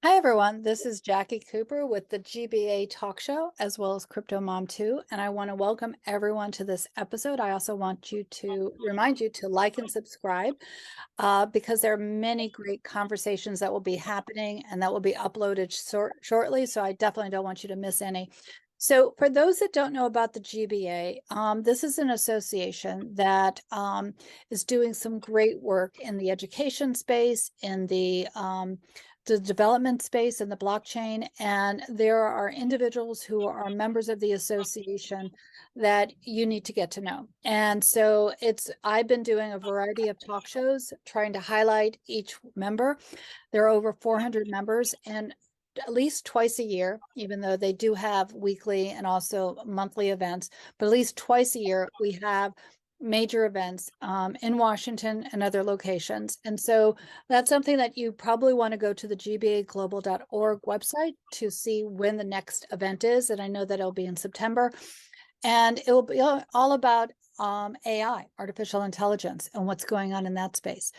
Hi, everyone. This is Jackie Cooper with the GBA Talk Show, as well as Crypto Mom 2. And I want to welcome everyone to this episode. I also want you to remind you to like and subscribe because there are many great conversations that will be happening and that will be uploaded shortly. So I definitely don't want you to miss any. So for those that don't know about the GBA, this is an association that is doing some great work in the education space, in the development space and the blockchain. And there are individuals who are members of the association that you need to get to know. And so I've been doing a variety of talk shows trying to highlight each member. There are over 400 members, and at least twice a year, even though they do have weekly and also monthly events, but at least twice a year, we have major events in Washington and other locations. And so that's something that you probably want to go to the gbaglobal.org website to see when the next event is. And I know that it'll be in September. And it will be all about AI, artificial intelligence, and what's going on in that space.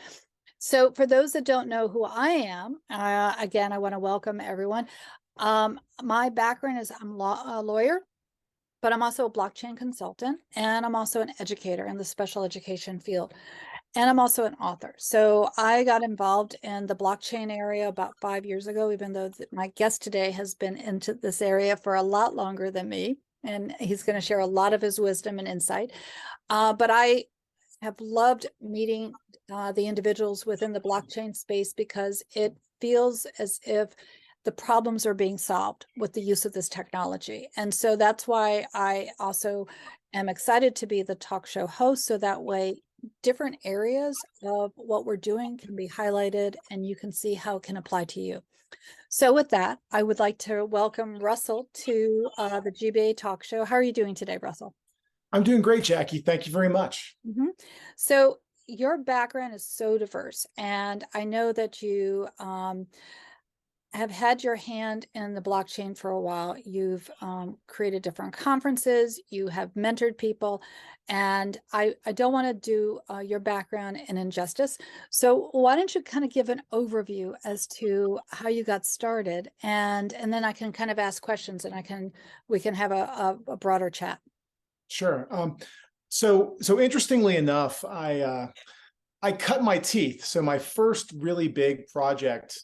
So for those that don't know who I am, again, I want to welcome everyone. My background is I'm a lawyer, but I'm also a blockchain consultant, and I'm also an educator in the special education field. And I'm also an author. So I got involved in the blockchain area about 5 years ago, even though my guest today has been into this area for a lot longer than me. And he's going to share a lot of his wisdom and insight. But I have loved meeting the individuals within the blockchain space because it feels as if the problems are being solved with the use of this technology. And so that's why I also am excited to be the talk show host. So that way, different areas of what we're doing can be highlighted and you can see how it can apply to you. So with that, I would like to welcome Russell to the GBA talk show. How are you doing today, Russell? I'm doing great, Jackie. Thank you very much. So your background is so diverse, and I know that you have had your hand in the blockchain for a while. You've created different conferences, you have mentored people, and I don't want to do your background an injustice. So why don't you kind of give an overview as to how you got started, and then I can kind of ask questions, and we can have a broader chat. Sure. So interestingly enough, I cut my teeth. So my first really big project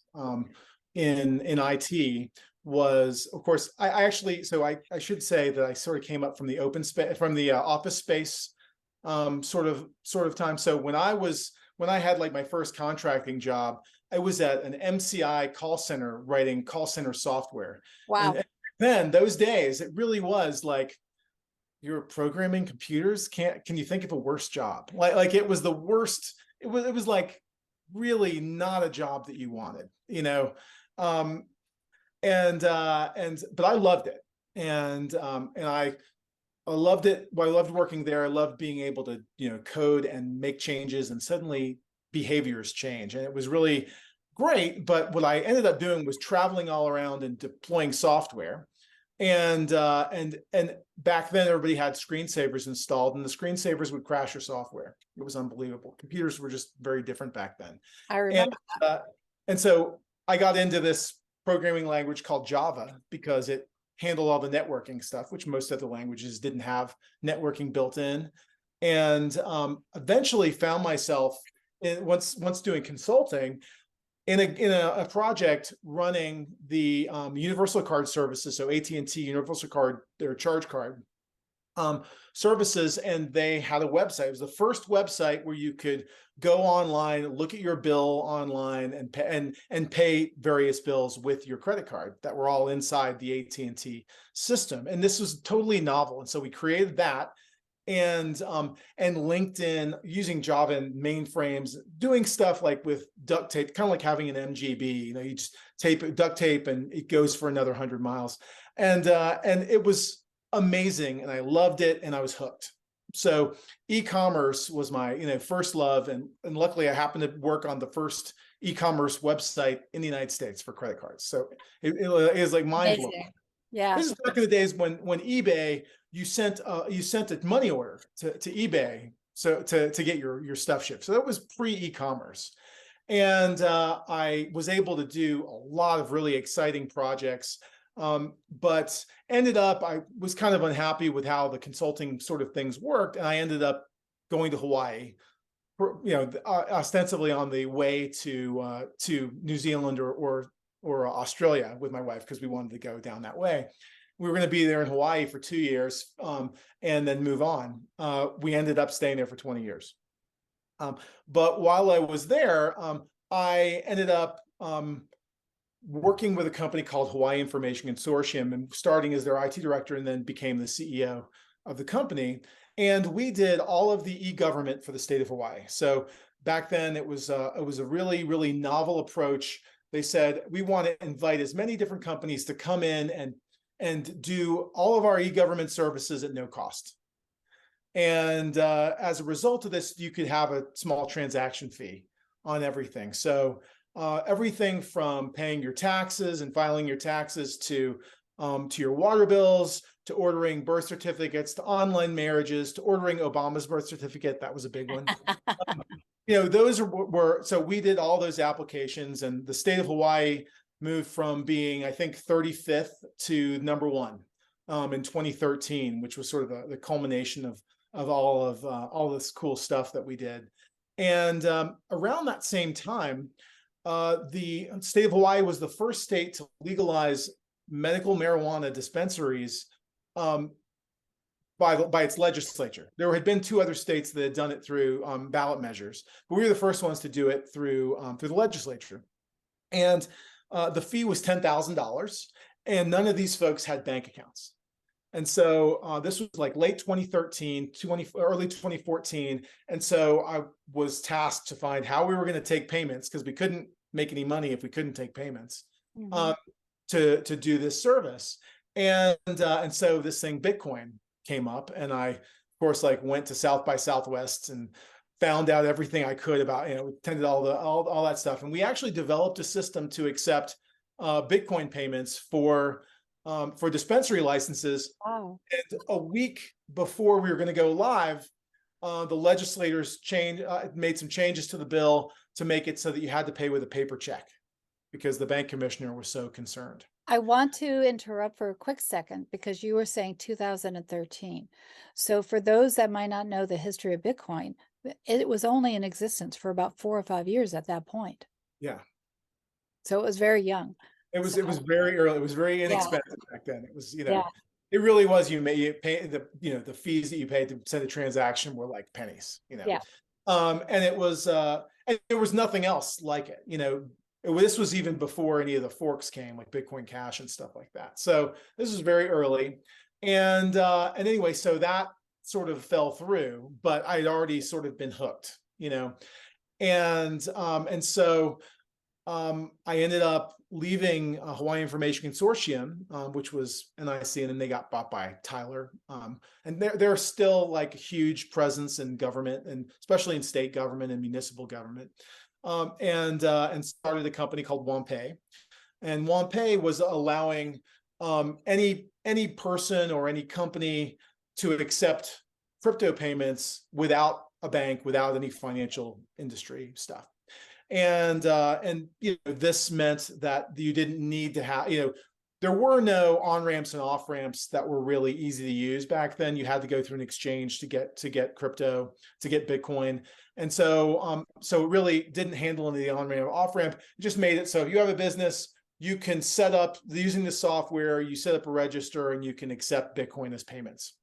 in IT was, of course, I should say that I sort of came up from the open space, from the office space sort of time. So when I had like my first contracting job, I was at an MCI call center writing call center software. Wow. And then those days, it really was like, you're programming computers. Can you think of a worse job? Like it was the worst. It was like really not a job that you wanted, you know. But I loved it, and I loved it. Well, I loved working there. I loved being able to code and make changes, and suddenly behaviors change, and it was really great. But what I ended up doing was traveling all around and deploying software. And back then everybody had screensavers installed, and the screensavers would crash your software. It was unbelievable. Computers were just very different back then. I remember. And so I got into this programming language called Java because it handled all the networking stuff, which most other languages didn't have networking built in. And eventually found myself once doing consulting in a project running the universal card services, so AT&T universal card, their charge card services, and they had a website. It was the first website where you could go online, look at your bill online, and pay various bills with your credit card that were all inside the AT&T system. And this was totally novel, and so we created that. And LinkedIn, using Java and mainframes, doing stuff like with duct tape, kind of like having an MGB. You just duct tape, and it goes for another 100 miles. And it was amazing, and I loved it, and I was hooked. So e-commerce was my first love, and luckily I happened to work on the first e-commerce website in the United States for credit cards. So it was like mind blowing. Yeah. This is back in the days when eBay, you sent a money order to eBay to get your stuff shipped. So that was pre-e-commerce. And I was able to do a lot of really exciting projects, but ended up, I was kind of unhappy with how the consulting sort of things worked. And I ended up going to Hawaii, ostensibly on the way to New Zealand or Australia with my wife, because we wanted to go down that way. We were going to be there in Hawaii for 2 years, and then move on. We ended up staying there for 20 years. But while I was there, I ended up working with a company called Hawaii Information Consortium, and starting as their IT director, and then became the CEO of the company. And we did all of the e-government for the state of Hawaii. So back then it was a really, really novel approach. They said, we want to invite as many different companies to come in and do all of our e-government services at no cost. And as a result of this, you could have a small transaction fee on everything. So everything from paying your taxes and filing your taxes to your water bills, to ordering birth certificates, to online marriages, to ordering Obama's birth certificate. That was a big one. Those were, so we did all those applications, and the state of Hawaii moved from being, I think, 35th to #1 in 2013, which was sort of the culmination of all this cool stuff that we did. And around that same time, the state of Hawaii was the first state to legalize medical marijuana dispensaries by its legislature. There had been 2 other states that had done it through ballot measures, but we were the first ones to do it through the legislature. And the fee was $10,000, and none of these folks had bank accounts. And so this was like late 2013, early 2014. And so I was tasked to find how we were going to take payments, because we couldn't make any money if we couldn't take payments, to do this service. And so this thing, Bitcoin, came up, and I, of course, went to South by Southwest and found out everything I could about, attended all that stuff. And we actually developed a system to accept Bitcoin payments for dispensary licenses. Wow. And a week before we were going to go live, the legislators made some changes to the bill to make it so that you had to pay with a paper check, because the bank commissioner was so concerned. I want to interrupt for a quick second, because you were saying 2013. So for those that might not know the history of Bitcoin, it was only in existence for about 4 or 5 years at that point. Yeah. So it was very young. It was very early. It was very inexpensive back then. It was, Yeah. It really was. You pay the fees that you paid to send a transaction were like pennies, Yeah. And it was and there was nothing else like it. This was even before any of the forks came, like Bitcoin Cash and stuff like that. So this was very early. And anyway, so that sort of fell through, but I'd already sort of been hooked, and so I ended up leaving Hawaii Information Consortium, which was NIC, and then they got bought by Tyler. And they're still like a huge presence in government, and especially in state government and municipal government. And started a company called WAMPay. And WAMPay was allowing any person or any company to accept crypto payments without a bank, without any financial industry stuff. And this meant that you didn't need to have, there were no on-ramps and off-ramps that were really easy to use back then. You had to go through an exchange to get crypto, to get Bitcoin. And so it really didn't handle any of the on-ramp or off-ramp. It just made it so if you have a business, you can set up, using the software, you set up a register and you can accept Bitcoin as payments.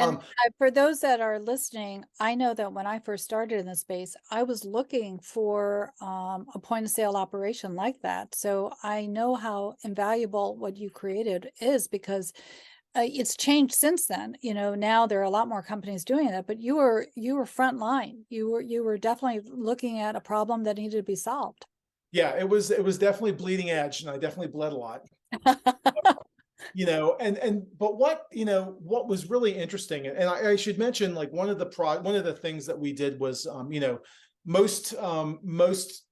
And for those that are listening, I know that when I first started in the space, I was looking for a point of sale operation like that. So I know how invaluable what you created is, because it's changed since then. Now there are a lot more companies doing that, but you were front line. You were definitely looking at a problem that needed to be solved. Yeah, it was definitely bleeding edge, and I definitely bled a lot. But what was really interesting, and I should mention, like one of the things that we did was, most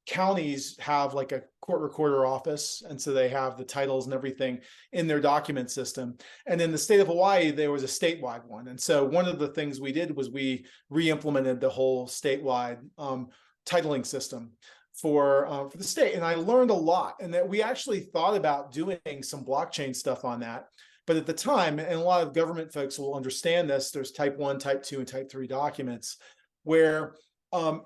counties have like a court recorder office, and so they have the titles and everything in their document system. And in the state of Hawaii, there was a statewide one, and so one of the things we did was we re-implemented the whole statewide titling system for the state. And I learned a lot, and that we actually thought about doing some blockchain stuff on that. But at the time, and a lot of government folks will understand this, there's type 1, type 2, and type 3 documents where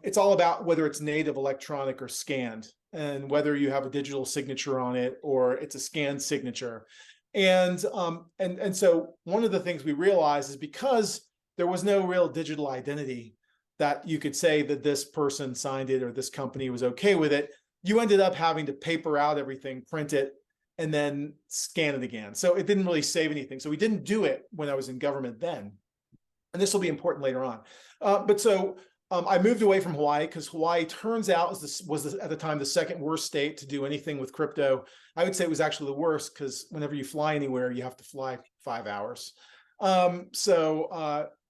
it's all about whether it's native electronic or scanned, and whether you have a digital signature on it or it's a scanned signature. And so one of the things we realized is because there was no real digital identity that you could say that this person signed it or this company was okay with it, you ended up having to paper out everything, print it, and then scan it again. So it didn't really save anything. So we didn't do it when I was in government then. And this will be important later on. I moved away from Hawaii because Hawaii turns out was at the time the second worst state to do anything with crypto. I would say it was actually the worst because whenever you fly anywhere, you have to fly 5 hours.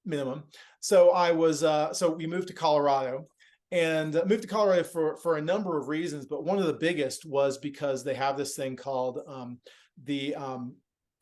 Minimum. So we moved to Colorado, and moved to Colorado for a number of reasons, but one of the biggest was because they have this thing called the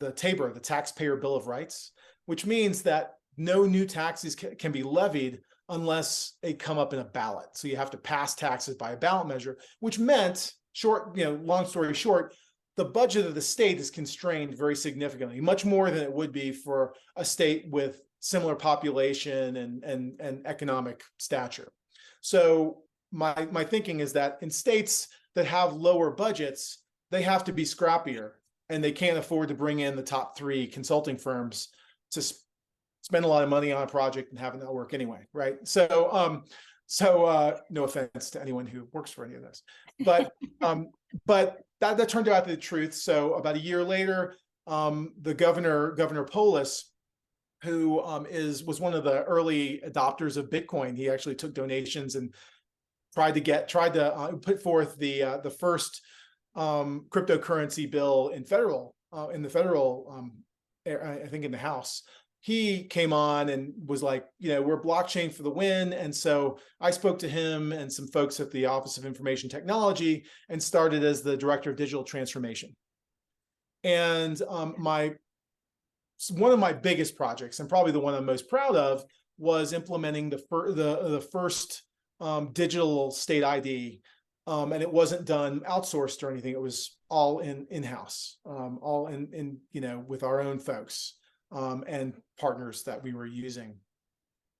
TABR, the Taxpayer Bill of Rights, which means that no new taxes can be levied unless they come up in a ballot. So you have to pass taxes by a ballot measure, which meant, long story short, the budget of the state is constrained very significantly, much more than it would be for a state with similar population and economic stature. So my thinking is that in states that have lower budgets, they have to be scrappier, and they can't afford to bring in the top 3 consulting firms to spend a lot of money on a project and have it not work anyway, right? So no offense to anyone who works for any of this, but that turned out to be the truth. So about a year later, the Governor Polis, who was one of the early adopters of Bitcoin, he actually took donations and tried to put forth the first cryptocurrency bill in the federal I think in the House. He came on and was like, we're blockchain for the win. And so I spoke to him and some folks at the Office of Information Technology and started as the Director of Digital Transformation. And one of my biggest projects, and probably the one I'm most proud of, was implementing the first digital state ID. And it wasn't done outsourced or anything. It was all in-house, all in with our own folks. And partners that we were using.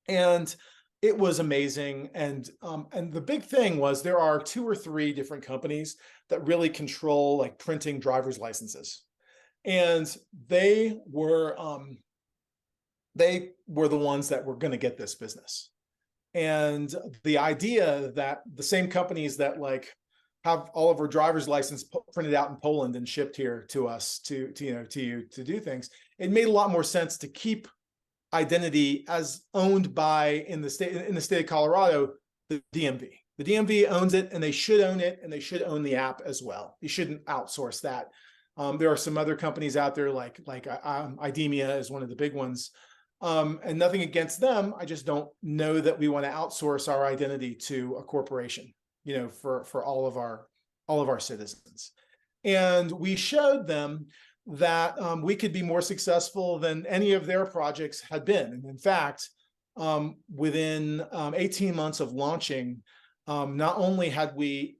And it was amazing. And the big thing was there are 2 or 3 different companies that really control like printing driver's licenses. And they were the ones that were going to get this business. And the idea that the same companies that like have all of our driver's license printed out in Poland and shipped here to us to do things, it made a lot more sense to keep identity as owned by in the state of Colorado, the DMV. The DMV owns it, and they should own it, and they should own the app as well. You shouldn't outsource that. There are some other companies out there like IDEMIA is one of the big ones, and nothing against them. I just don't know that we want to outsource our identity to a corporation, for all of our citizens. And we showed them that we could be more successful than any of their projects had been. And in fact, within 18 months of launching, not only had we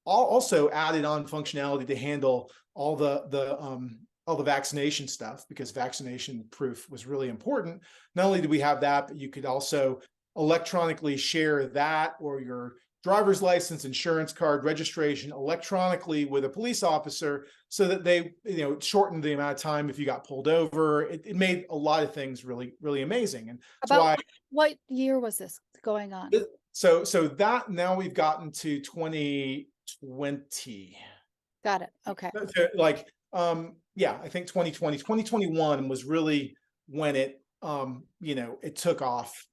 also added on functionality to handle all the vaccination stuff, because vaccination proof was really important. Not only did we have that, but you could also electronically share that or your driver's license, insurance card, registration electronically with a police officer, so that they, shortened the amount of time if you got pulled over. It made a lot of things really, really amazing. And that's why. What year was this going on? So that now we've gotten to 2020. Got it. Okay. I think 2021 was really when it, it took off.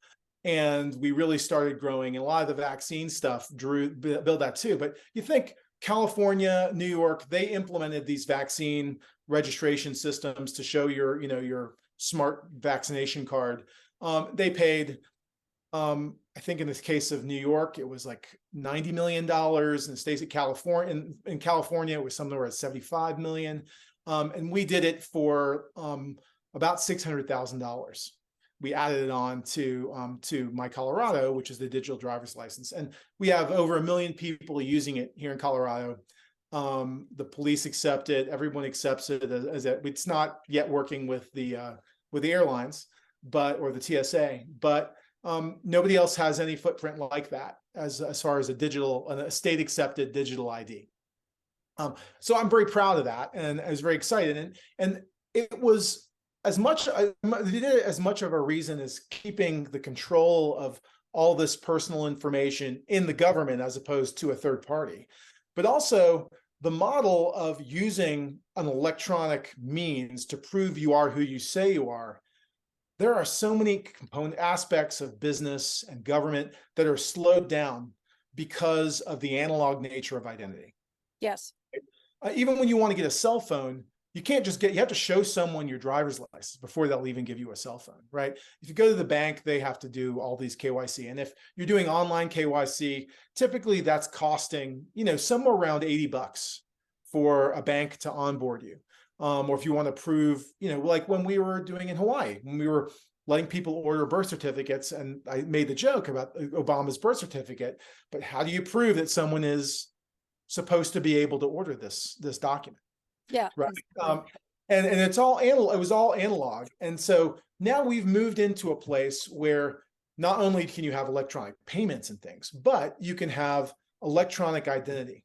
And we really started growing, and a lot of the vaccine stuff built that too. But you think California, New York, they implemented these vaccine registration systems to show your smart vaccination card. They paid, I think in this case of New York, it was like $90 million. In the states of California, in California, it was somewhere at $75 million. And we did it for about $600,000. we added it on to My Colorado, which is the digital driver's license. And we have over 1 million people using it here in Colorado. The police accept it. Everyone accepts it as it's not yet working with the airlines, or the TSA, but nobody else has any footprint like that as far as a state accepted digital ID. So I'm very proud of that, and I was very excited. And it was as much of a reason as keeping the control of all this personal information in the government as opposed to a third party, but also the model of using an electronic means to prove you are who you say you are. There are so many component aspects of business and government that are slowed down because of the analog nature of identity. Yes. Even when you want to get a cell phone, you can't just you have to show someone your driver's license before they'll even give you a cell phone, right? If you go to the bank, they have to do all these KYC. And if you're doing online KYC, typically that's costing, somewhere around $80 for a bank to onboard you. Or if you want to prove, like when we were doing in Hawaii, when we were letting people order birth certificates, and I made the joke about Obama's birth certificate, but how do you prove that someone is supposed to be able to order this document? Yeah. Right. And it was all analog. And so now we've moved into a place where not only can you have electronic payments and things, but you can have electronic identity.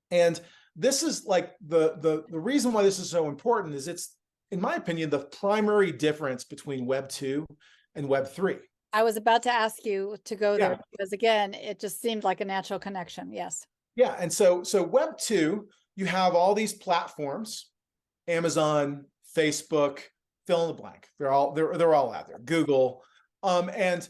And this is like the reason why this is so important is it's, in my opinion, the primary difference between Web 2 and Web 3. I was about to ask you to go there because, again, it just seemed like a natural connection. Yes. Yeah. And so Web 2, you have all these platforms, Amazon, Facebook, fill in the blank. They're all out there, Google, and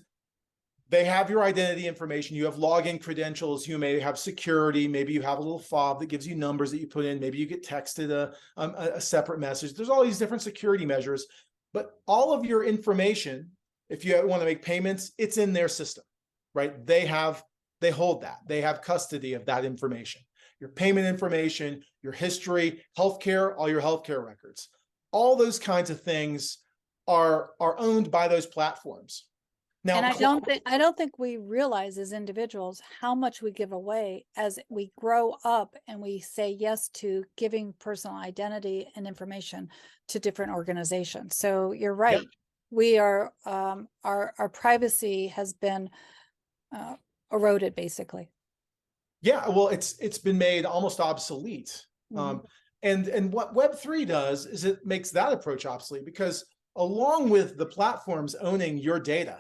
they have your identity information. You have login credentials. You may have security. Maybe you have a little fob that gives you numbers that you put in. Maybe you get texted a separate message. There's all these different security measures, but all of your information, if you want to make payments, it's in their system, right? They hold that. They have custody of that information. Your payment information, your history, healthcare, all your healthcare records, all those kinds of things are owned by those platforms. Now, and I don't think we realize as individuals how much we give away as we grow up and we say yes to giving personal identity and information to different organizations. So you're right. Yeah. We are our privacy has been eroded, basically. Yeah, well, it's been made almost obsolete. Mm-hmm. And what Web3 does is it makes that approach obsolete, because along with the platforms owning your data,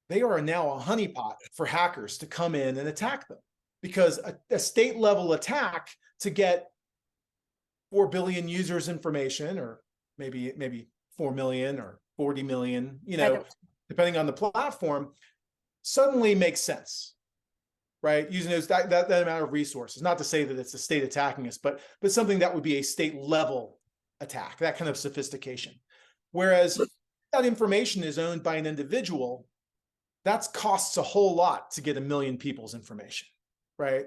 they are now a honeypot for hackers to come in and attack them, because a state level attack to get 4 billion users information, or maybe 4 million or 40 million, depending on the platform, suddenly makes sense. Right, using that amount of resources. Not to say that it's a state attacking us, but something that would be a state level attack, that kind of sophistication. Whereas that information is owned by an individual, that costs a whole lot to get 1 million people's information, right?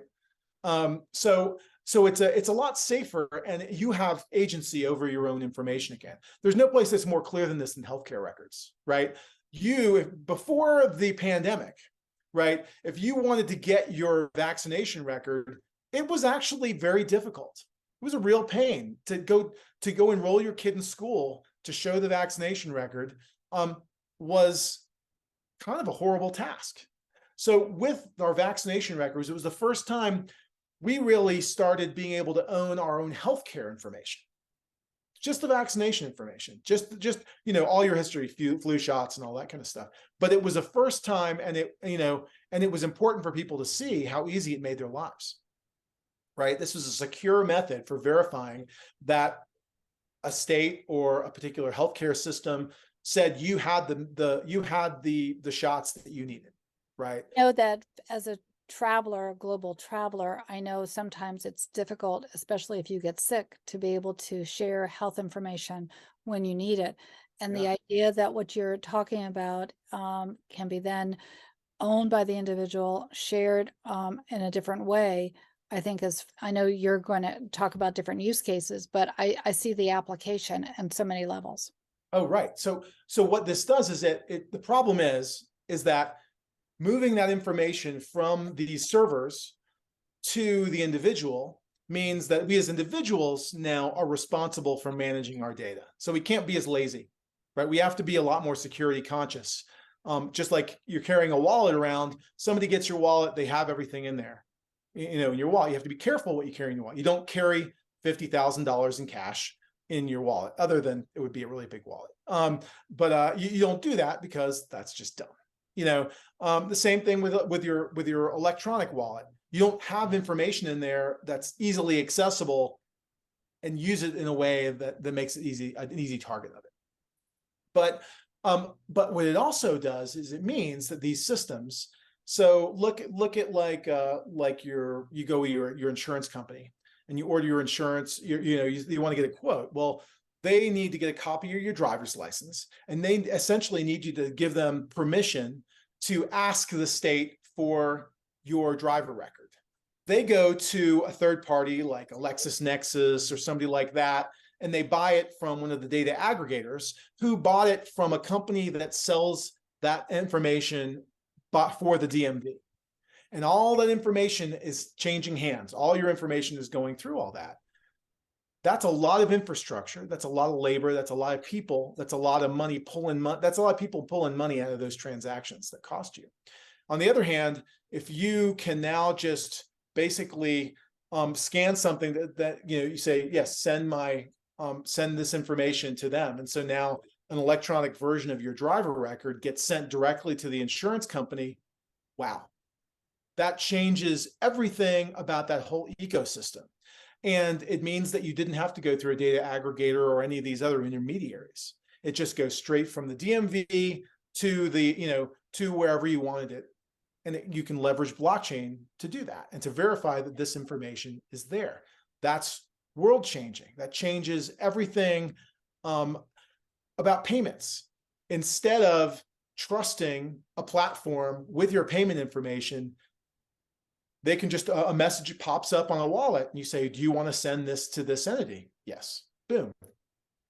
So it's a lot safer, and you have agency over your own information again. There's no place that's more clear than this in healthcare records, right? Before the pandemic, right? If you wanted to get your vaccination record, it was actually very difficult. It was a real pain to go enroll your kid in school to show the vaccination record. Was kind of a horrible task. So with our vaccination records, it was the first time we really started being able to own our own healthcare information. Just the vaccination information, just all your history, flu shots and all that kind of stuff. But it was the first time, and it was important for people to see how easy it made their lives, right? This was a secure method for verifying that a state or a particular healthcare system said you had the shots that you needed, right? I know that as a traveler, a global traveler, I know sometimes it's difficult, especially if you get sick, to be able to share health information when you need it. And the idea that what you're talking about can be then owned by the individual, shared in a different way, I think I know you're going to talk about different use cases, but I see the application in so many levels. Oh, right. So what this does is the problem is that moving that information from these servers to the individual means that we as individuals now are responsible for managing our data. So we can't be as lazy, right? We have to be a lot more security conscious. Just like you're carrying a wallet around, somebody gets your wallet, they have everything in there. You know, in your wallet, you have to be careful what you carry in your wallet. You don't carry $50,000 in cash in your wallet, other than it would be a really big wallet. But you don't do that because that's just dumb. You know, the same thing with your electronic wallet. You don't have information in there that's easily accessible and use it in a way that makes it an easy target of it. But what it also does is it means that these systems. So look at like you go to your insurance company and you order your insurance. You want to get a quote. Well, they need to get a copy of your driver's license, and they essentially need you to give them permission to ask the state for your driver record. They go to a third party like a LexisNexis or somebody like that, and they buy it from one of the data aggregators who bought it from a company that sells that information for the DMV. And all that information is changing hands. All your information is going through all that. That's a lot of infrastructure. That's a lot of labor. That's a lot of people. That's a lot of money that's a lot of people pulling money out of those transactions that cost you. On the other hand, if you can now just basically scan something that you say, yes, send this information to them. And so now an electronic version of your driver record gets sent directly to the insurance company. Wow. That changes everything about that whole ecosystem. And it means that you didn't have to go through a data aggregator or any of these other intermediaries. It just goes straight from the DMV to wherever you wanted it. And you can leverage blockchain to do that and to verify that this information is there. That's world changing. That changes everything about payments. Instead of trusting a platform with your payment information, they can just, a message pops up on a wallet and you say, do you want to send this to this entity? Yes. Boom.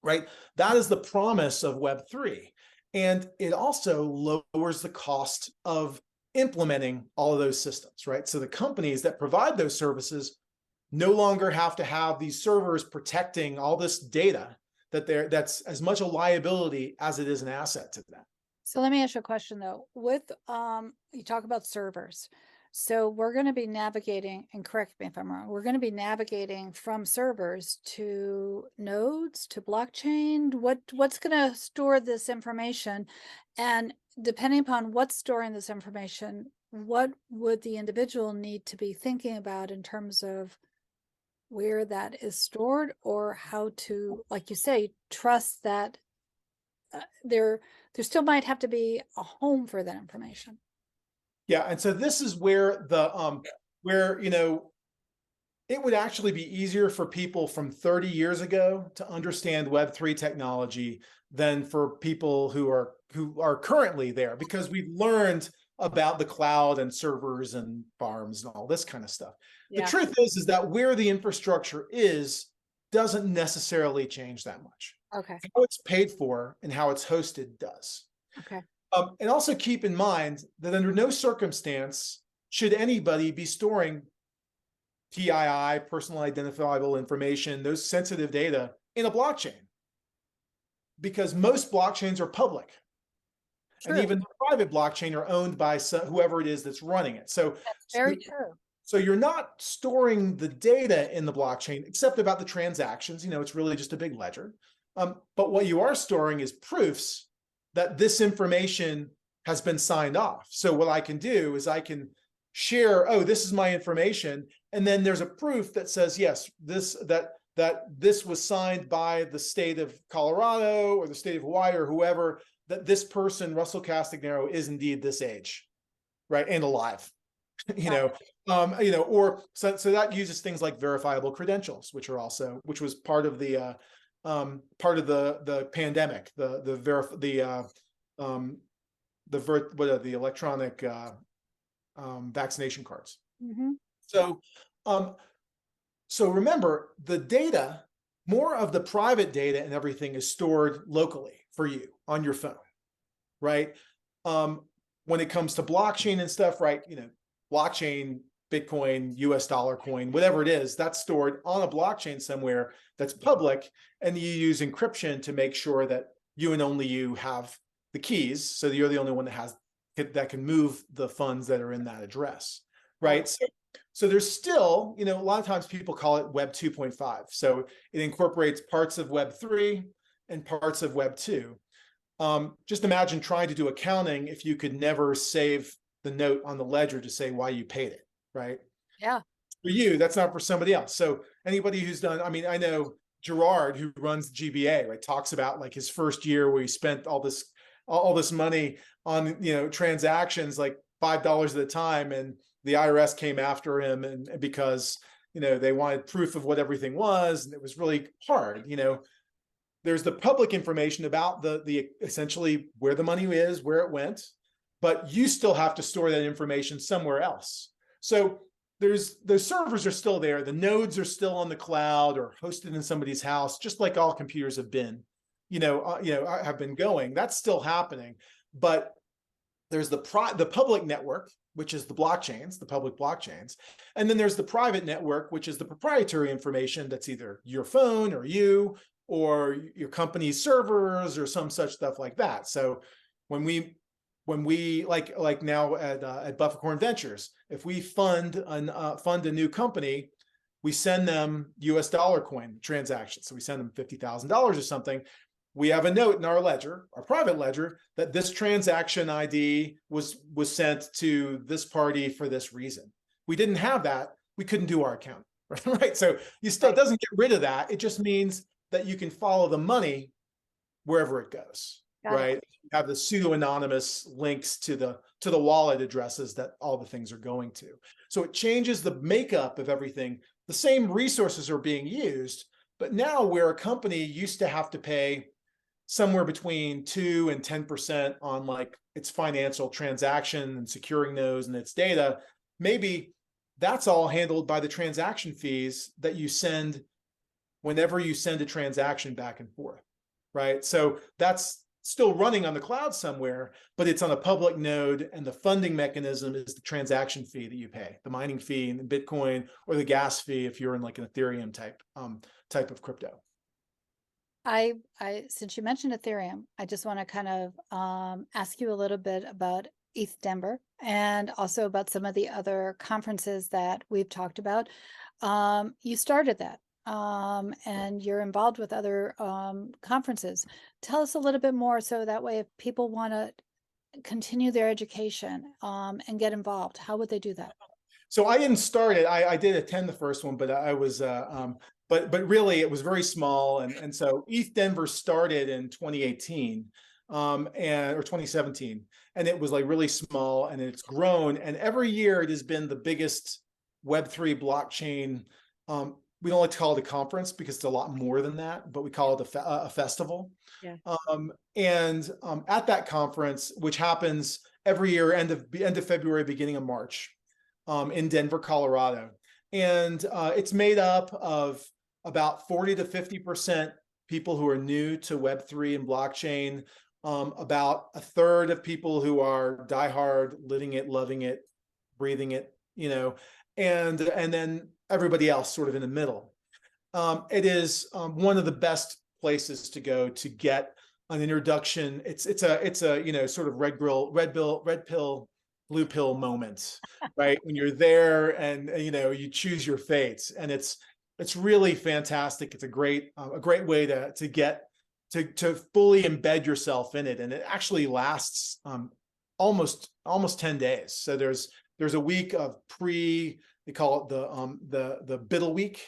Right? That is the promise of Web3. And it also lowers the cost of implementing all of those systems, right? So the companies that provide those services no longer have to have these servers protecting all this data that's as much a liability as it is an asset to them. So let me ask you a question though. With you talk about servers. So we're going to be navigating, and correct me if I'm wrong, we're going to be navigating from servers to nodes to blockchain. What's going to store this information? And depending upon what's storing this information, what would the individual need to be thinking about in terms of where that is stored, or how to, like you say, trust that there still might have to be a home for that information. Yeah, and so this is where it would actually be easier for people from 30 years ago to understand Web3 technology than for people who are currently there, because we've learned about the cloud and servers and farms and all this kind of stuff. Yeah. The truth is that where the infrastructure is doesn't necessarily change that much. Okay. How it's paid for and how it's hosted does. Okay. And also keep in mind that under no circumstance should anybody be storing PII, personal identifiable information, those sensitive data in a blockchain, because most blockchains are public. True. And even the private blockchain are owned by whoever it is that's running it. So that's very true. So you're not storing the data in the blockchain except about the transactions. It's really just a big ledger. But what you are storing is proofs that this information has been signed off. So what I can do is I can share, oh, this is my information. And then there's a proof that says, yes, that this was signed by the state of Colorado or the state of Hawaii or whoever, that this person, Russell Castagnaro, is indeed this age, right? And alive, or so that uses things like verifiable credentials, which was part of the pandemic, the electronic vaccination cards. Mm-hmm. So remember, the data, more of the private data and everything is stored locally for you on your phone, right? When it comes to blockchain and stuff, right? Blockchain, Bitcoin, US dollar coin, whatever it is, that's stored on a blockchain somewhere that's public, and you use encryption to make sure that you and only you have the keys, so that you're the only one that can move the funds that are in that address, right? So there's still, a lot of times people call it Web 2.5. So it incorporates parts of Web 3 and parts of Web 2. Just imagine trying to do accounting if you could never save the note on the ledger to say why you paid it, right? Yeah. For you, that's not for somebody else. So anybody who's done, I know Gerard, who runs GBA, right, talks about like his first year where he spent all this money on, transactions like $5 at a time, and the IRS came after him, and because, they wanted proof of what everything was, and it was really hard. There's the public information about the essentially where the money is, where it went, but you still have to store that information somewhere else. So those servers are still there. The nodes are still on the cloud or hosted in somebody's house, just like all computers have been, have been going. That's still happening. But there's the public network, which is the blockchains, the public blockchains. And then there's the private network, which is the proprietary information that's either your phone or you or your company's servers or some such stuff like that. So when we like now at Bufficorn Ventures, if we fund a new company, we send them US dollar coin transactions. So we send them $50,000 or something. We have a note in our ledger, our private ledger, that this transaction ID was sent to this party for this reason. We didn't have that. We couldn't do our account, right? So it doesn't get rid of that. It just means that you can follow the money wherever it goes, right? You have the pseudo-anonymous links to the wallet addresses that all the things are going to. So it changes the makeup of everything. The same resources are being used, but now where a company used to have to pay somewhere between 2 and 10% on like its financial transaction and securing those and its data, maybe that's all handled by the transaction fees that you send whenever you send a transaction back and forth, right? So that's still running on the cloud somewhere, but it's on a public node, and the funding mechanism is the transaction fee that you pay, the mining fee in Bitcoin, or the gas fee if you're in like an Ethereum type of crypto. Since you mentioned Ethereum, I just want to kind of ask you a little bit about EthDenver and also about some of the other conferences that we've talked about. You started that. And you're involved with other conferences. Tell us a little bit more, so that way if people want to continue their education and get involved, how would they do that? So I didn't start it. I did attend the first one, but I was but really it was very small, and so EthDenver started in 2018 or 2017, and it was like really small, and it's grown, and every year it has been the biggest Web3 blockchain. We don't like to call it a conference because it's a lot more than that, but we call it a festival. Yeah. At that conference, which happens every year, end of February, beginning of March, in Denver, Colorado, and it's made up of about 40 to 50% people who are new to Web3 and blockchain, about a third of people who are diehard, living it, loving it, breathing it, and then everybody else sort of in the middle. It is one of the best places to go to get an introduction. It's a sort of red pill, blue pill moment, right? When you're there and you choose your fate, and it's really fantastic. It's a great way to get to fully embed yourself in it, and it actually lasts almost 10 days. So there's a week of they call it the Biddle week.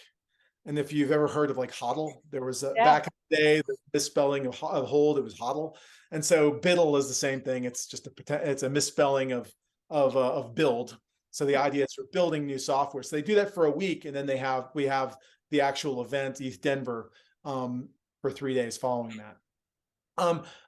And if you've ever heard of like HODL, there was back in the day, the misspelling of hold, it was HODL. And so Biddle is the same thing. It's just it's a misspelling of build. So the idea is for building new software. So they do that for a week, and then we have the actual event, EthDenver, for 3 days following that.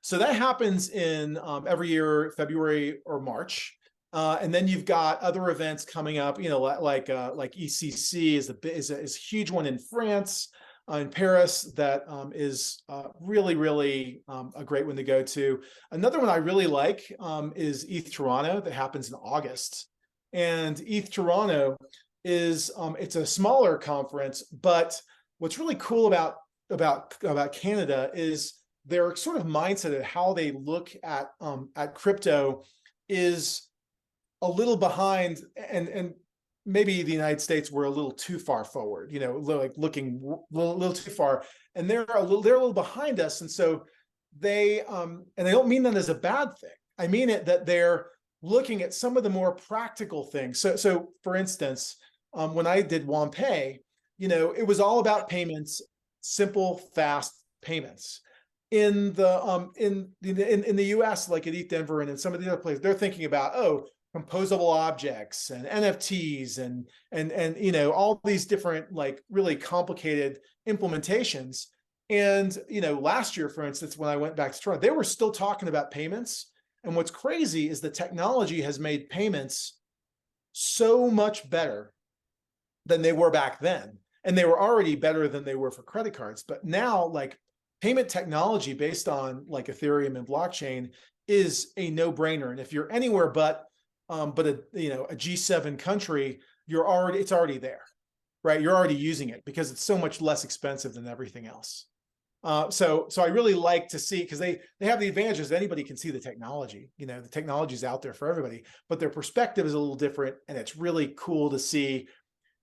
So that happens in every year, February or March. And then you've got other events coming up, like ECC is a huge one in France. in Paris that is really, really a great one to go to. Another one I really like is ETH Toronto that happens in August. And ETH Toronto is it's a smaller conference, but what's really cool about Canada is their sort of mindset of how they look at crypto is a little behind, and maybe the United States were a little too far forward, like looking a little too far, and they're a little behind us. And so they and I don't mean that as a bad thing. I mean it that they're looking at some of the more practical things. So for instance, when I did WAMPay, it was all about payments, simple, fast payments. In the US, like at EthDenver and in some of the other places, they're thinking about, composable objects and NFTs and all these different, like, really complicated implementations. And last year, for instance, when I went back to Toronto, they were still talking about payments. And what's crazy is the technology has made payments so much better than they were back then. And they were already better than they were for credit cards. But now, like, payment technology based on like Ethereum and blockchain is a no-brainer. And if you're anywhere but a G7 country, it's already there, right? You're already using it because it's so much less expensive than everything else. So I really like to see, because they have the advantages. Anybody can see the technology. The technology is out there for everybody, but their perspective is a little different, and it's really cool to see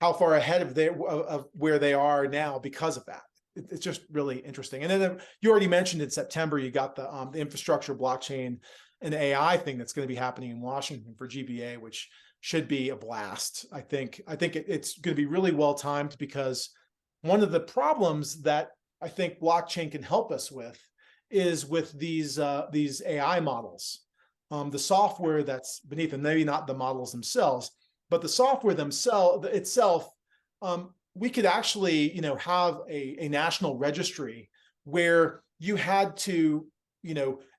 how far ahead of where they are now because of that. It's just really interesting. And then you already mentioned in September, you got the infrastructure, blockchain, and AI thing that's going to be happening in Washington for GBA, which should be a blast. I think it's going to be really well timed, because one of the problems that I think blockchain can help us with is with these AI models, the software that's beneath them, maybe not the models themselves, but the software itself. We could actually, have a national registry where you had to,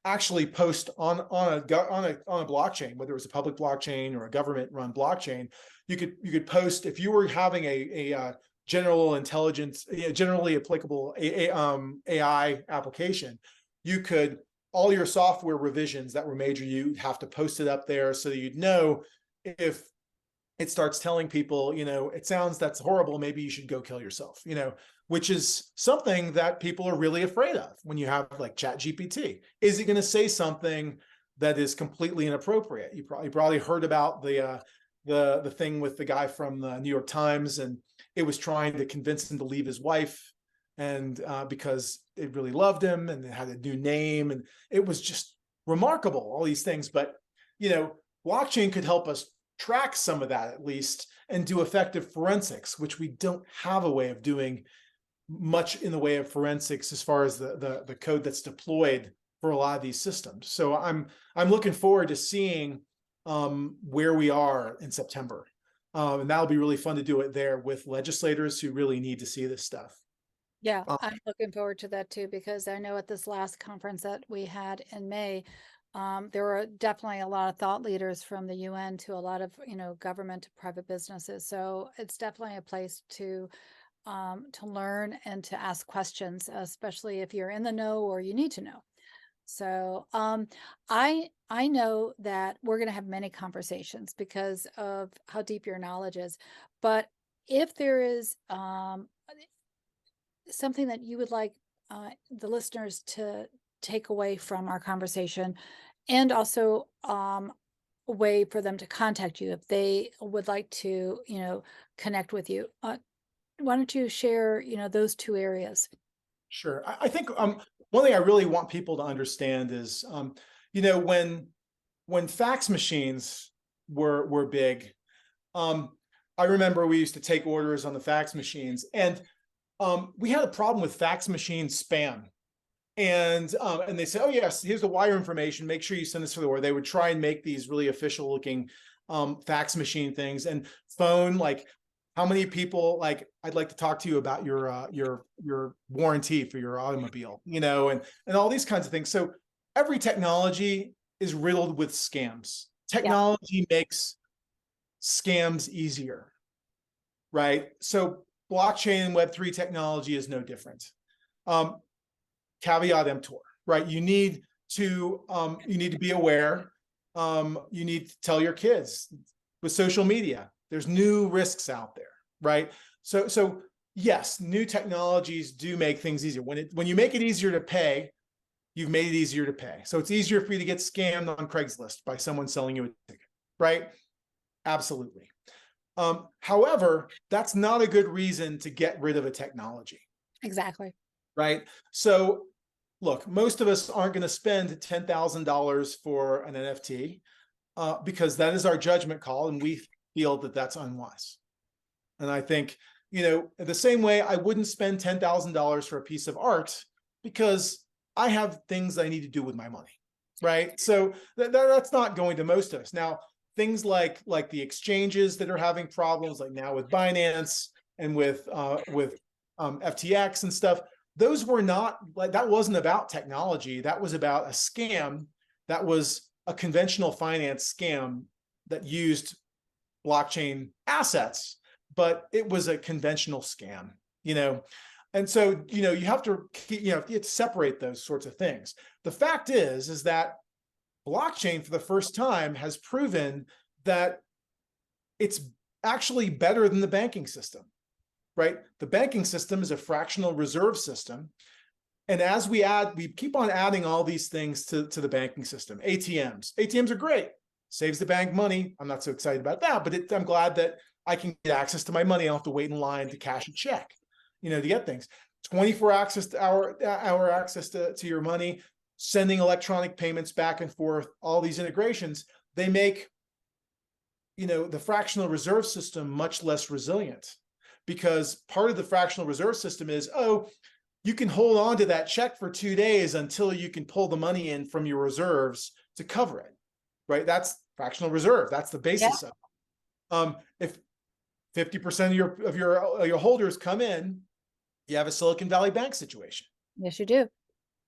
actually post on a blockchain, whether it was a public blockchain or a government-run blockchain. You could post, if you were having a general intelligence, generally applicable AI application, all your software revisions that were major, you'd have to post it up there so that you'd know if it starts telling people, that's horrible, maybe you should go kill yourself, which is something that people are really afraid of when you have like ChatGPT. Is it going to say something that is completely inappropriate? You probably heard about the thing with the guy from the New York Times, and it was trying to convince him to leave his wife, and because it really loved him, and it had a new name, and it was just remarkable, all these things. But blockchain could help us track some of that, at least, and do effective forensics, which we don't have a way of doing much in the way of forensics as far as the code that's deployed for a lot of these systems. So I'm looking forward to seeing where we are in September, and that'll be really fun to do it there with legislators who really need to see this stuff. Yeah, I'm looking forward to that too, because I know at this last conference that we had in May, there were definitely a lot of thought leaders from the UN to a lot of, government to private businesses. So it's definitely a place to learn and to ask questions, especially if you're in the know or you need to know. So I know that we're going to have many conversations because of how deep your knowledge is. But if there is something that you would like the listeners to take away from our conversation, and also a way for them to contact you if they would like to, connect with you, why don't you share, those two areas? Sure. I think one thing I really want people to understand is, when fax machines were big, I remember we used to take orders on the fax machines, and we had a problem with fax machine spam. And they say, oh yes, here's the wire information, make sure you send this for the order. They would try and make these really official looking fax machine things, and phone, like, how many people, like, I'd like to talk to you about your warranty for your automobile, and all these kinds of things. So every technology is riddled with scams. Technology makes scams easier, right? So blockchain and Web3 technology is no different. Caveat emptor, right? You need to be aware. You need to tell your kids with social media, there's new risks out there, right? So yes, new technologies do make things easier. When you make it easier to pay, you've made it easier to pay. So it's easier for you to get scammed on Craigslist by someone selling you a ticket, right? Absolutely. However, that's not a good reason to get rid of a technology. Exactly. Right? So look, most of us aren't going to spend $10,000 for an NFT because that is our judgment call, and we feel that that's unwise. And I think, the same way I wouldn't spend $10,000 for a piece of art because I have things I need to do with my money, right? So that's not going to most of us. Now, things like the exchanges that are having problems, like now with Binance and with FTX and stuff, those were not like, that wasn't about technology. That was about a scam. That was a conventional finance scam that used blockchain assets, but it was a conventional scam, And so, you have to, you have to separate those sorts of things. The fact is that blockchain for the first time has proven that it's actually better than the banking system, right? The banking system is a fractional reserve system. And as we keep on adding all these things to the banking system. ATMs are great, saves the bank money. I'm not so excited about that, but I'm glad that I can get access to my money. I don't have to wait in line to cash a check, to get things. 24 hour access to your money, sending electronic payments back and forth, all these integrations, they make, the fractional reserve system much less resilient, because part of the fractional reserve system is, you can hold on to that check for 2 days until you can pull the money in from your reserves to cover it, right? That's fractional reserve. That's the basis of it. If 50% of your holders come in, you have a Silicon Valley Bank situation. Yes, you do.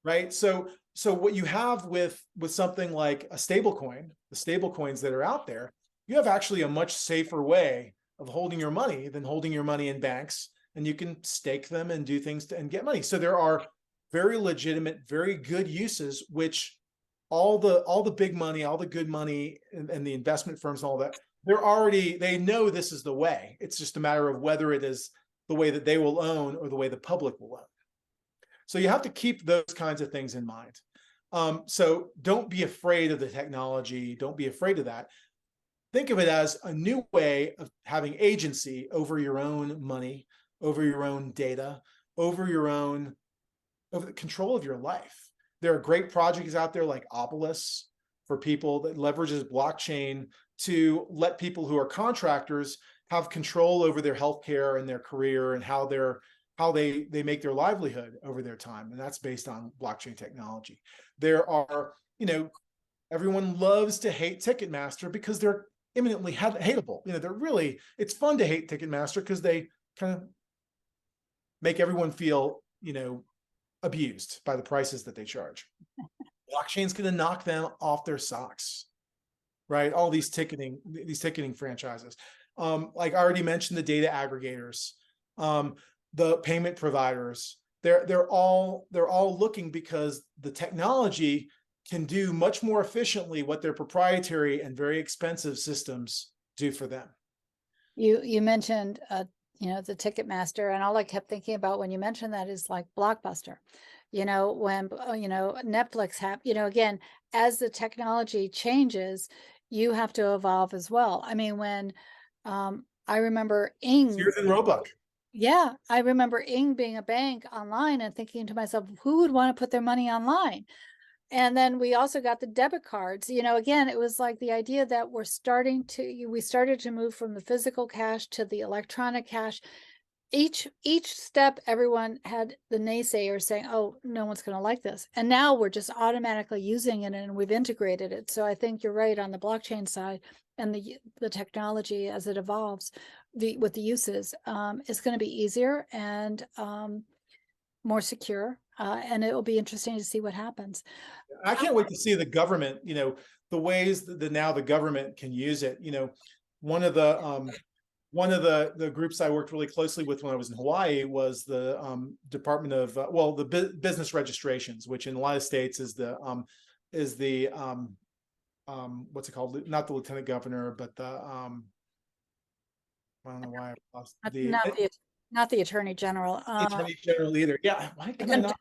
Right. So what you have with something like a stable coin, the stable coins that are out there, you have actually a much safer way of holding your money than holding your money in banks, and you can stake them and do things and get money. So there are very legitimate, very good uses, which all the big money, all the good money and the investment firms and all that, they know this is the way. It's just a matter of whether it is the way that they will own or the way the public will own. So you have to keep those kinds of things in mind. So don't be afraid of the technology. Don't be afraid of that. Think of it as a new way of having agency over your own money, over your own data, over the control of your life. There are great projects out there like Obelisk for people that leverages blockchain to let people who are contractors have control over their healthcare and their career and how they make their livelihood over their time. And that's based on blockchain technology. There are, everyone loves to hate Ticketmaster because they're imminently hateable. It's fun to hate Ticketmaster because they kind of make everyone feel, abused by the prices that they charge. Blockchain's going to knock them off their socks, right? All these ticketing franchises. Like I already mentioned, the data aggregators, the payment providers, they're all looking because the technology can do much more efficiently what their proprietary and very expensive systems do for them. You mentioned the Ticketmaster, and all I kept thinking about when you mentioned that is like Blockbuster. When Netflix again, as the technology changes, you have to evolve as well. I mean, when I remember Ing. Sears and Roebuck. Yeah, I remember Ing being a bank online and thinking to myself, who would want to put their money online? And then we also got the debit cards. Again, it was like the idea that we started to move from the physical cash to the electronic cash. Each step, everyone had the naysayers saying, oh, no one's going to like this. And now we're just automatically using it and we've integrated it. So I think you're right on the blockchain side, and the technology as it evolves with the uses is going to be easier and more secure. And it will be interesting to see what happens. I can't wait to see the government, the ways that now the government can use it. One of the one of the groups I worked really closely with when I was in Hawaii was the Department of Business Registrations, which in a lot of states is the what's it called? Not the lieutenant governor, but the I don't know why I lost not the attorney general. Attorney General either. Yeah, why can I not?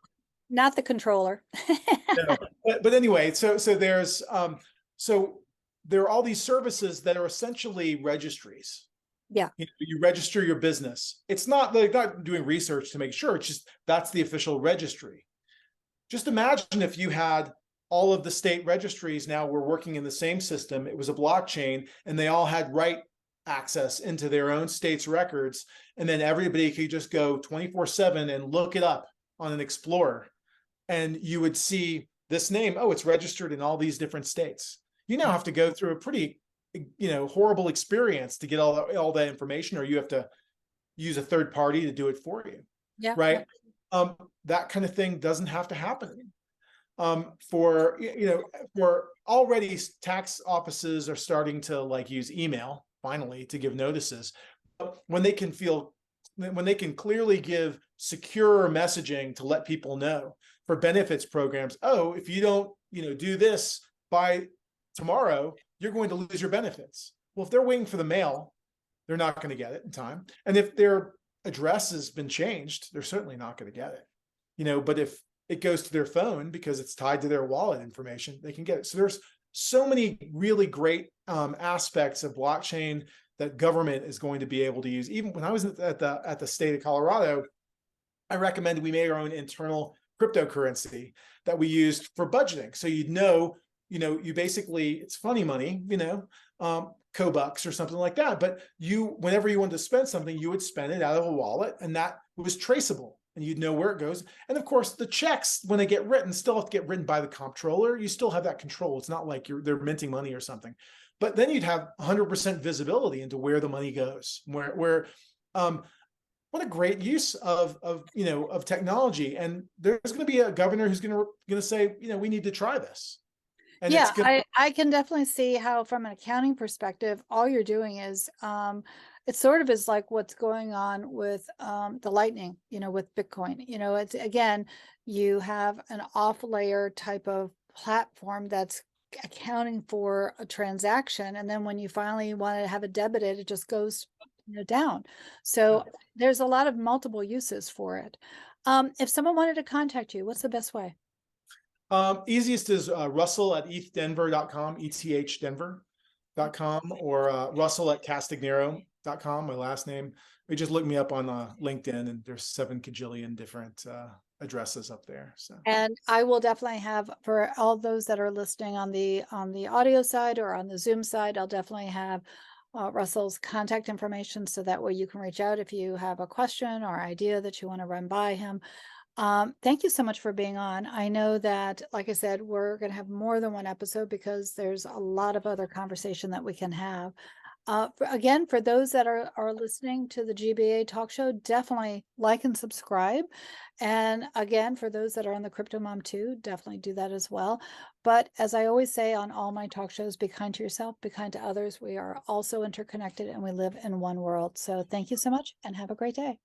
Not the controller. No. But anyway, so there's so there are all these services that are essentially registries. Yeah. You register your business. It's not, they're not doing research to make sure. It's just that's the official registry. Just imagine if you had all of the state registries now were working in the same system. It was a blockchain, and they all had right access into their own state's records, and then everybody could just go 24/7 and look it up on an Explorer, and you would see this name. Oh, it's registered in all these different states. You now have to go through a pretty horrible experience to get all that information, or you have to use a third party to do it for you. Yeah. Right. That kind of thing doesn't have to happen. For already tax offices are starting to use email finally to give notices. But when they can clearly give secure messaging to let people know for benefits programs, oh, if you don't do this by tomorrow, you're going to lose your benefits. Well, if they're waiting for the mail, they're not going to get it in time. And if their address has been changed, they're certainly not going to get it. But if it goes to their phone because it's tied to their wallet information, they can get it. So there's so many really great aspects of blockchain that government is going to be able to use. Even when I was at the state of Colorado, I recommended we made our own internal cryptocurrency that we used for budgeting. So you basically, it's funny money, Cobucks or something like that. But whenever you wanted to spend something, you would spend it out of a wallet, and that was traceable, and you'd know where it goes. And of course, the checks, when they get written, still have to get written by the comptroller. You still have that control. It's not like they're minting money or something. But then you'd have 100% visibility into where the money goes. What a great use of technology. And there's going to be a governor who's going to say, we need to try this. And I can definitely see how, from an accounting perspective, all you're doing is it sort of is like what's going on with the Lightning, with Bitcoin. It's, again, you have an off layer type of platform that's accounting for a transaction, and then when you finally want to have it debited, it just goes down. So there's a lot of multiple uses for it. If someone wanted to contact you, what's the best way? Easiest is Russell at EthDenver.com, ETHDenver.com, or Russell at Castagnaro.com, my last name. You just look me up on LinkedIn, and there's 7 kajillion different addresses up there. So, and I will definitely have, for all those that are listening on the audio side or on the Zoom side, I'll definitely have Russell's contact information, so that way you can reach out if you have a question or idea that you want to run by him. Thank you so much for being on. I know that, like I said, we're going to have more than one episode because there's a lot of other conversation that we can have. Again, for those that are listening to the GBA talk show, definitely like and subscribe. And again, for those that are on the Crypto Mom 2, definitely do that as well. But as I always say on all my talk shows, be kind to yourself, be kind to others. We are also interconnected, and we live in one world. So thank you so much, and have a great day.